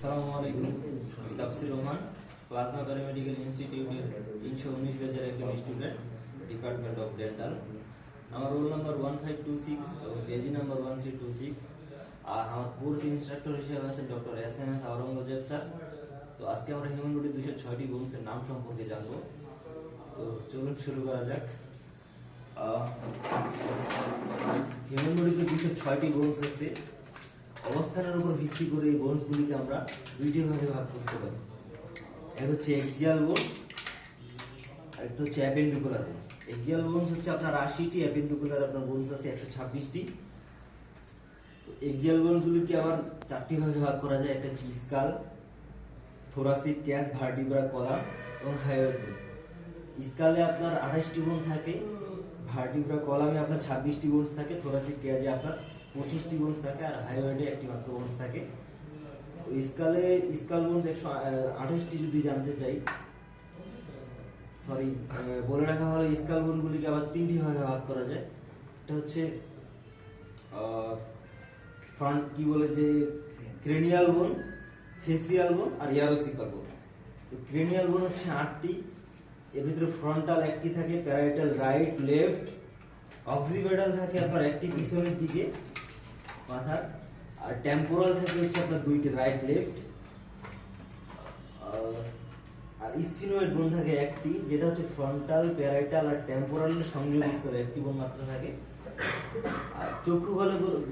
আসসালামু আলাইকুম। আমি তাফসির রহমান, প্লাজমা প্যারামেডিক্যাল ইনস্টিটিউটের 319 ব্যাচের একজন স্টুডেন্ট, ডিপার্টমেন্ট অফ ডেন্টাল। আমার রোল নাম্বার 1526 এবং পেজি নাম্বার 1326। আর আমার কোর্স ইনস্ট্রাক্টর হিসেবে আছেন ডক্টর SMS আওরঙ্গজেব স্যার। তো আজকে আমরা হিউম্যান বডির 206টি বোনসের নাম সম্পর্কে জানবো। তো চলুন শুরু করা যাক। হিউম্যান বডিতে 206টি বোনস আছে। অবস্থানের উপর ভিত্তি করে এই বোনসগুলিকে আমরা দুইটি ভাগে ভাগ করতে পারি। এক হচ্ছে এক্সিয়াল বোনস, আর একটা হচ্ছে অ্যাপেন্ডিকুলার বোনস। এক্সিয়াল বোনস হচ্ছে আপনার 80টি, অ্যাপেন্ডিকুলার আপনার বোনস আছে 126টি। তো এক্সিয়াল বোনসগুলিকে আবার চারটি ভাগে ভাগ করা যায়। একটা হচ্ছে skull, thoracic, cash, vertebra, column এবং হায়োইড বোন। স্কালে আপনার 28টি বোন থাকে, ভার্টিব্রা কলামে আপনার 26টি বোনস থাকে, থোরাসিক ক্যাজে আপনার 25টি বোনস থাকে, আর হায়োইডে একটি মাত্র বোনস থাকে। তো স্কাল বোনস 128টি যদি জানতে চাই, বলে রাখা হলো স্কাল বোনগুলিকে আবার তিনটি ভাগে ভাগ করা যায়। এটা হচ্ছে ফ্রন্ট ক্রেনিয়াল বোন, ফেসিয়াল বোন আর ইয়ারোসিকাল বোন। তো ক্রেনিয়াল বোন হচ্ছে 8টি। এর ভিতরে ফ্রন্টাল একটি থাকে, প্যারাইটাল রাইট লেফট, অক্সিপিটাল থাকে আপনার একটি পিছনের দিকে মাথার, আর টেম্পোরাল থাকে হচ্ছে আপনার দুইটি রাইট লেফট, আর স্ফিনোয়েড বোন থাকে একটি, যেটা হচ্ছে ফ্রন্টাল, প্যারাইটাল আর টেম্পোরালের সংযোগ স্তরে একটি বোন মাত্র থাকে। আর চক্ষু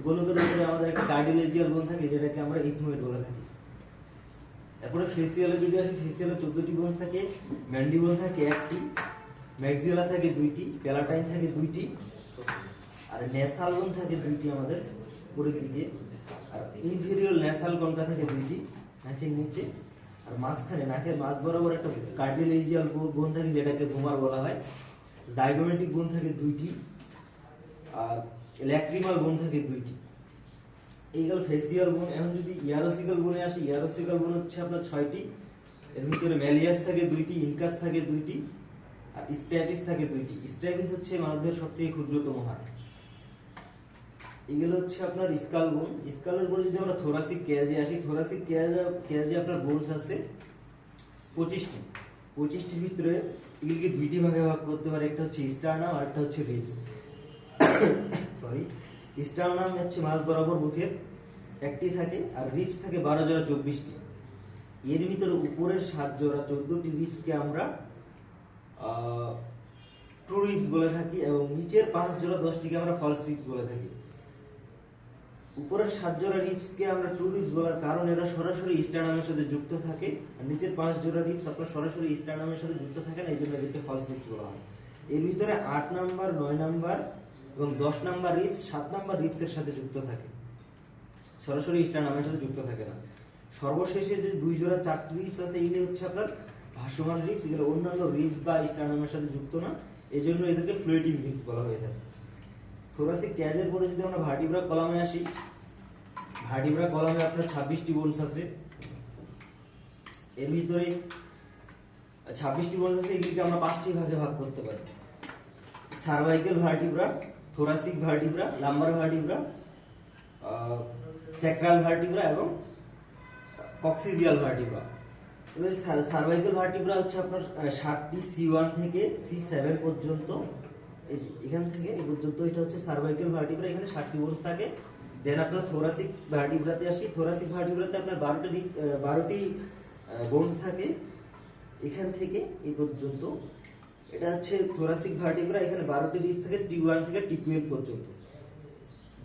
গোলকের উপরে আমাদের একটা কার্ডিলেজিয়াল বোন থাকে, যেটাকে আমরা ইথময়েড বলে থাকি। তারপরে ফেসিয়ালে যদি আসি, ফেসিয়ালে 14টি বোন থাকে, ম্যান্ডিবল থাকে একটি, ম্যাক্সিলা থাকে দুইটি, প্যালাটাইন থাকে দুইটি, আর ন্যাসাল বোন থাকে দুইটি আমাদের উপরের দিকে, আর ইনফেরিয়র ন্যাসাল কনকা থাকে দুইটি নাকের নিচে, আর মাঝখানে নাকের মাঝ বরাবর একটা কার্ডিলেজিয়াল বোন থাকে, যেটাকে ভুমার বলা হয়। জাইগোমেটিক বোন থাকে দুইটি, আর ল্যাক্রিমাল বোন থাকে দুইটি। এইগুলো ফেসিয়াল বোন। এখন যদি ইয়ারোসিকাল বোনে আসি, ইয়ারোসিকাল বোন হচ্ছে আপনার 6টি। এর ভিতরে ম্যালিয়াস থাকে দুইটি, ইনকাস থাকে দুইটি, আর স্ট্যাপিস থাকে দুইটি। স্ট্যাপিস হচ্ছে মানবদেহের সবথেকে ক্ষুদ্রতম হাড়। এগুলো হচ্ছে আপনার স্কাল বোন। স্কালের পরে যদি আমরা থোরাসিক ক্যাজে আসি, থোরাসিক ক্যাজে আপনার বোনস আছে 25টি। 25টির ভিতরে এগুলিকে দুইটি ভাগে ভাগ করতে পারে। একটা হচ্ছে স্টার্নাম আর একটা হচ্ছে রিবস। স্টার্নাম হচ্ছে মাঝ বরাবর বুকের একটি থাকে, আর রিবস থাকে 12 জোড়া 24টি। এর ভিতরে উপরের 7 জোড়া 14টি রিবসকে আমরা ট্রু রিবস বলে থাকি, এবং নিচের 5 জোড়া 10টিকে আমরা ফলস রিবস বলে থাকি। উপরের 7 জোড়া রিবসকে আমরা ট্রু রিবস বলার কারণ এরা সরাসরি স্টার্নামের সাথে যুক্ত থাকে, আর নিচের 5 জোড়া রিবস আপনার সরাসরি স্টার্নামের সাথে যুক্ত থাকে না, এই জন্য এদেরকে ফলস রিবস বলা হয়। এর ভিতরে 8 নাম্বার, 9 নাম্বার এবং 10 নাম্বার রিবস 7 নাম্বার রিবসের সাথে যুক্ত থাকে, সরাসরি স্টার্নামের সাথে যুক্ত থাকে না। সর্বশেষে যে 2 জোড়া 4টি রিবস আছে, এগুলি হচ্ছে আপনার ভাসমান রিবস। এগুলো অন্যান্য রিবস বা স্টার্নামের সাথে যুক্ত না, এই জন্য এদেরকে ফ্লোটিং রিবস বলা হয়ে থাকে। থোরাসিক ক্যাজের পরে যদি আমরা ভার্টিব্রা কলামে আসি, ভার্টিব্রা কলামে আপনার 26টি বোনস আছে। এর ভিতরে 26টি বোনস আছে, এগুলিকে আমরা 5টি ভাগে ভাগ করতে পারি। Cervical vertebra, thoracic vertebra, lumber vertebra, sacral vertebra এবং কক্সিডিয়াল ভার্টিব্রা। সার্ভাইকাল ভার্টিব্রা হচ্ছে আপনার 7টি, C1 থেকে C7 পর্যন্ত। এখান থেকে এই পর্যন্ত এটা হচ্ছে সার্ভাইকাল ভার্টিব্রা। এখানে 7টি বোনস থাকে। দেন আপনার থোরাসিক ভার্টিব্রাতে আসি। থোরাসিক ভার্টিব্রাতে আপনার 12টি বোনস থাকে এখান থেকে এই পর্যন্ত। এটা হচ্ছে থোরাসিক ভার্টিব্রা। এখানে 12টি রিবস থাকে T1 থেকে T12 পর্যন্ত।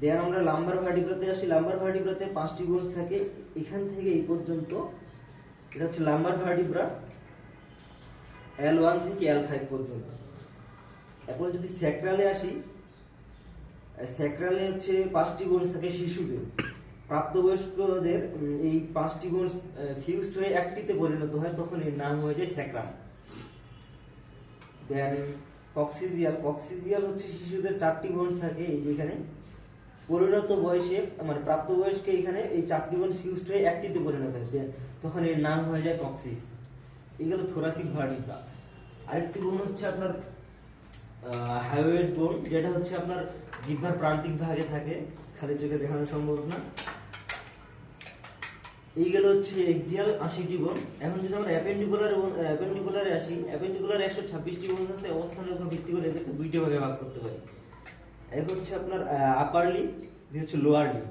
দেন আমরা লাম্বার ভার্টিব্রাতে আসি। লাম্বার ভার্টিব্রাতে 5টি বোনস থাকে এখান থেকে এই পর্যন্ত। এটা হচ্ছে লাম্বার ভার্টিব্রা, L1 থেকে L5 পর্যন্ত। এখন যদি স্যাক্রালে আসি, স্যাক্রালে হচ্ছে 5টি বোনস থাকে শিশুদের। প্রাপ্তবয়স্কদের এই 5টি বোনস ফিউজড হয়ে একটিতে পরিণত হয়, তখন এর নাম হয়ে যায় স্যাক্রাম। দেন কক্সিডিয়াল হচ্ছে শিশুদের 4টি বোনস থাকে এই যে এখানে। পরিণত বয়সে মানে প্রাপ্তবয়স্কে এখানে এই 4টি বোন ফিউজড হয়ে একটিতে পরিণত হয়, তখন এর নাম হয়ে যায় কক্সিস। এগুলো থোরাসিক ভার্টিব্রা। আরেকটি বোন হচ্ছে আপনার হায়োইড বোন, যেটা হচ্ছে আপনার জিহ্বার প্রান্তিক ভাগে থাকে, খালি চোখে দেখানো সম্ভব না। এইগুলো হচ্ছে এক্সিয়াল 80টি বোন। এখন যদি আমরা অ্যাপেন্ডিকুলারে আসি, অ্যাপেন্ডিকুলার 126টি বোন আছে। অবস্থানের উপর ভিত্তি করে এদেরকে দুইটা ভাগে ভাগ করতে পারি। এক হচ্ছে আপনার আপার লিম্ব, দুই হচ্ছে লোয়ার লিম্ব।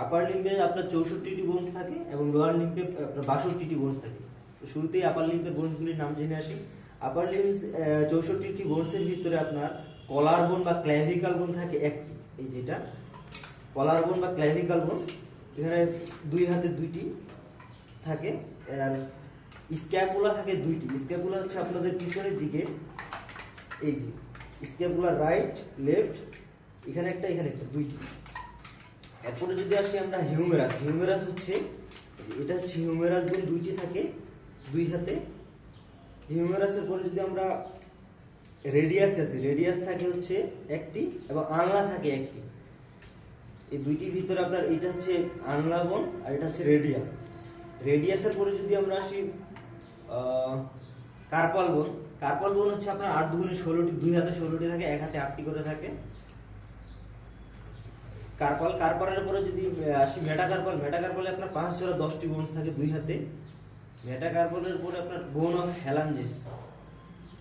আপার লিম্বে আপনার 64টি বোনস থাকে এবং লোয়ার লিম্বে আপনার 62টি বোনস থাকে। তো শুরুতেই আপার লিম্বের বোনসগুলির নাম জেনে আসি। আপার লিম্বস 64টি বোনসের ভিতরে আপনার কলার বোন বা ক্ল্যাভিকাল বোন থাকে একটি, এই যেটা কলার বোন বা ক্ল্যাভিকাল বোন। এখানে দুই হাতে দুইটি থাকে। আর স্ক্যাপুলা থাকে দুইটি। স্ক্যাপুলা হচ্ছে আপনাদের পিছনের দিকে, এই যে স্ক্যাপুলা রাইট লেফট, এখানে একটা এখানে একটা, দুইটি। এরপরে যদি আসি আমরা হিউমেরাস, হিউমেরাস হচ্ছে এটা হচ্ছে হিউমেরাস বোন দুইটি থাকে দুই হাতে। হিউমেরাসের পরে যদি আমরা রেডিয়াস আছে, রেডিয়াস থাকে হচ্ছে একটি এবং আনলা থাকে একটি। এই দুইটির ভিতরে আপনার এটা হচ্ছে আনলা বোন আর এটা হচ্ছে রেডিয়াস। রেডিয়াসের পরে যদি আমরা আসি কার্পাল বোন, কার্পাল বোন হচ্ছে আপনার 8 দুগুণে 16টি, দুই হাতে 16টি থাকে, এক হাতে 8টি করে থাকে। কার্পাল, কার্পালের পরে যদি আসি মেটাকার্পাল, মেটাকার্পালে আপনার 5 জোড়া 10টি বোনস থাকে দুই হাতে। মেটাকার্পালের পরে আপনার বোন অফ ফ্যালাঞ্জেস,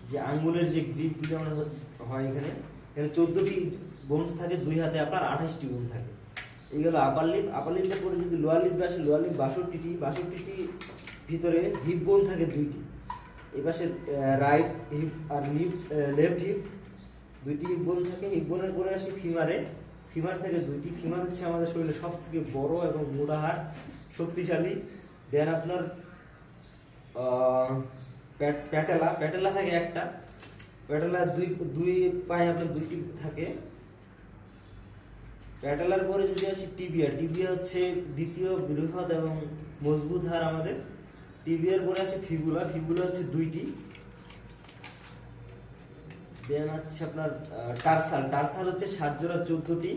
যে আঙ্গুলের যে গ্রিপগুলো আমরা হয় এখানে 14টি বোনস থাকে দুই হাতে, আপনার 28টি বোন থাকে। এইগুলো আপার লিম্ব। আপার লিম্বের পরে যদি লোয়ার লিম্বে আসে, লোয়ার লিম্ব 62টি, 62টি ভিতরে হিপ বোন থাকে দুইটি। এই পাশে রাইট হিপ আর লেফট হিপ, দুইটি হিপ বোন থাকে। হিপ বোনের পরে আসি ফিমারে, ফিমার থেকে দুইটি। ফিমার হচ্ছে আমাদের শরীরে সব থেকে বড় এবং মোটা হাড়, শক্তিশালী। দেন আপনার প্যাটেলা, প্যাটেলা থাকে একটা। প্যাটেলা দুই পায়ে আপনার দুইটি থাকে। প্যাটেলার পরে যদি আসি টিবিয়া, টিবিয়া হচ্ছে দ্বিতীয় বৃহৎ এবং মজবুত হাড় আমাদের। টিবিয়ার পরে আসে ফিবুলা, ফিবুলা হচ্ছে দুইটি। দেন হচ্ছে আপনার টার্সাল, টার্সাল হচ্ছে 7 জোড়া 14টি